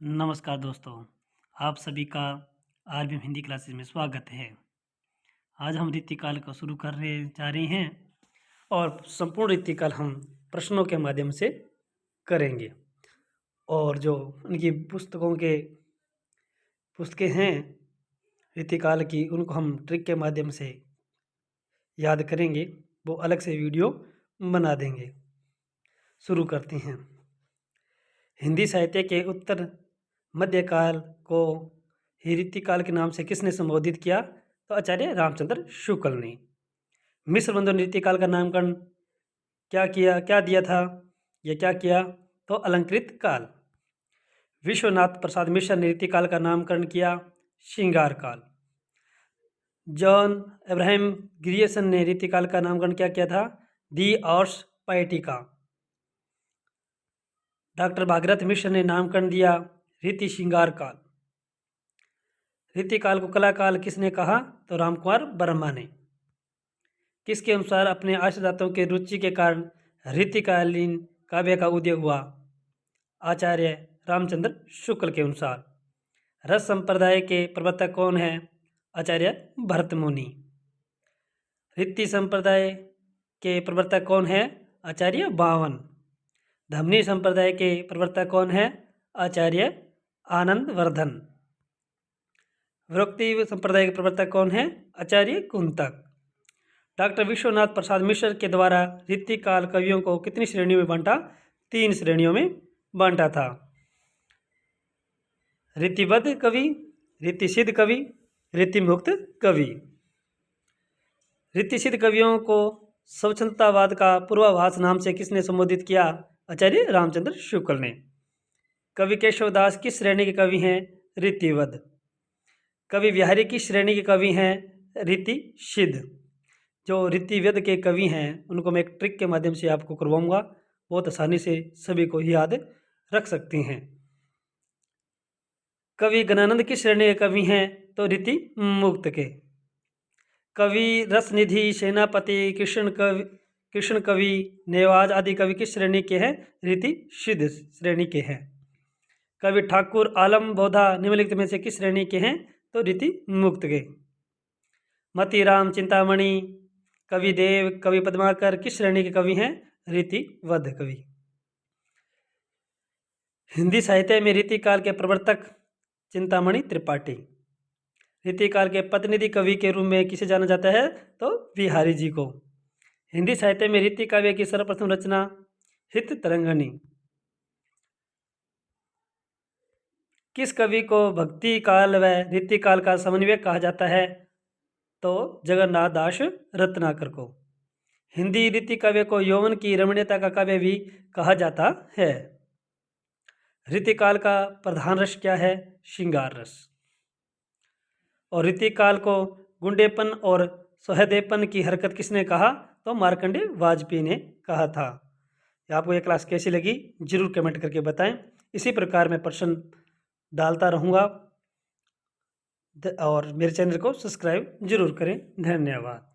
नमस्कार दोस्तों, आप सभी का आरबीएम हिंदी क्लासेस में स्वागत है। आज हम रीतिकाल को शुरू करने जा रहे हैं और संपूर्ण रीतिकाल हम प्रश्नों के माध्यम से करेंगे। और जो उनकी पुस्तकें हैं रीतिकाल की, उनको हम ट्रिक के माध्यम से याद करेंगे, वो अलग से वीडियो बना देंगे। शुरू करते हैं। हिंदी साहित्य के उत्तर मध्यकाल को ही रीतिकाल के नाम से किसने संबोधित किया? तो आचार्य रामचंद्र शुक्ल ने। मिस्र बंधु ने रीतिकाल का नामकरण क्या दिया था या क्या किया? तो अलंकृत काल। विश्वनाथ प्रसाद मिश्र ने रीतिकाल का नामकरण किया श्रृंगार काल। जॉन अब्राहम ग्रियर्सन ने रीतिकाल का नामकरण क्या किया था? दी आर्ट्स पाइटिका। डॉक्टर भागीरथ मिश्र ने नामकरण दिया रीति श्रृंगार काल। रीतिकाल को कला काल किसने कहा? तो रामकुमार वर्मा ने। किसके अनुसार अपने आश्रयदाताओं के रुचि के कारण रीतिकालीन काव्य का उदय हुआ? आचार्य रामचंद्र शुक्ल के अनुसार। रस संप्रदाय के प्रवर्तक कौन है? आचार्य भरत मुनि। रीति संप्रदाय के प्रवर्तक कौन है? आचार्य बावन। धमनी संप्रदाय के प्रवर्तक कौन है? आचार्य आनंद वर्धन। वृत्ति संप्रदाय के प्रवर्तक कौन है? आचार्य कुंतक। डॉक्टर विश्वनाथ प्रसाद मिश्र के द्वारा रीतिकाल कवियों को कितनी श्रेणियों में बांटा? 3 श्रेणियों में बांटा था। रीतिबद्ध कवि, रीतिसिद्ध कवि, रीतिमुक्त कवि। रीतिसिद्ध कवियों को स्वच्छंदतावाद का पूर्वाभास नाम से किसने संबोधित किया? आचार्य रामचंद्र शुक्ल ने। कवि केशवदास किस श्रेणी के कवि हैं? रीतिबद्ध। कवि बिहारी किस श्रेणी के कवि हैं? रीतिसिद्ध। जो रीतिवेद के कवि हैं उनको मैं एक ट्रिक के माध्यम से आपको करवाऊंगा, बहुत आसानी से सभी को याद रख सकते हैं। कवि गणानंद किस श्रेणी के कवि हैं? तो रीति मुक्त के। कवि रसनिधि, सेनापति, कृष्ण कवि, नेवाज आदि कवि किस श्रेणी के हैं? रीति सिद्ध श्रेणी के हैं। कवि ठाकुर, आलम, बोधा निम्नलिखित में से किस श्रेणी के हैं? तो रीति मुक्त के। मतीराम, चिंतामणि, कवि देव, कवि पद्माकर किस श्रेणी के कवि हैं? रीतिबद्ध कवि। हिंदी साहित्य में रीतिकाल के प्रवर्तक चिंतामणि त्रिपाठी। रीतिकाल के प्रतिनिधि कवि के रूप में किसे जाना जाता है? तो बिहारी जी को। हिंदी साहित्य में रीति काव्य की सर्वप्रथम रचना हित तरंगिणी। किस कवि को भक्ति काल व रीतिकाल का समन्वयक कहा जाता है? तो जगन्नाथ दास रत्नाकर को। हिंदी रीति काव्य को यौवन की रमणीयता का काव्य भी कहा जाता है। रीतिकाल का प्रधान रस क्या है? श्रृंगार रस। और रीतिकाल को गुंडेपन और सहदेपन की हरकत किसने कहा? तो मार्कंडेय वाजपेयी ने कहा था। आपको ये क्लास कैसी लगी जरूर कमेंट करके बताएं। इसी प्रकार मैं प्रश्न डालता रहूँगा और मेरे चैनल को सब्सक्राइब जरूर करें। धन्यवाद।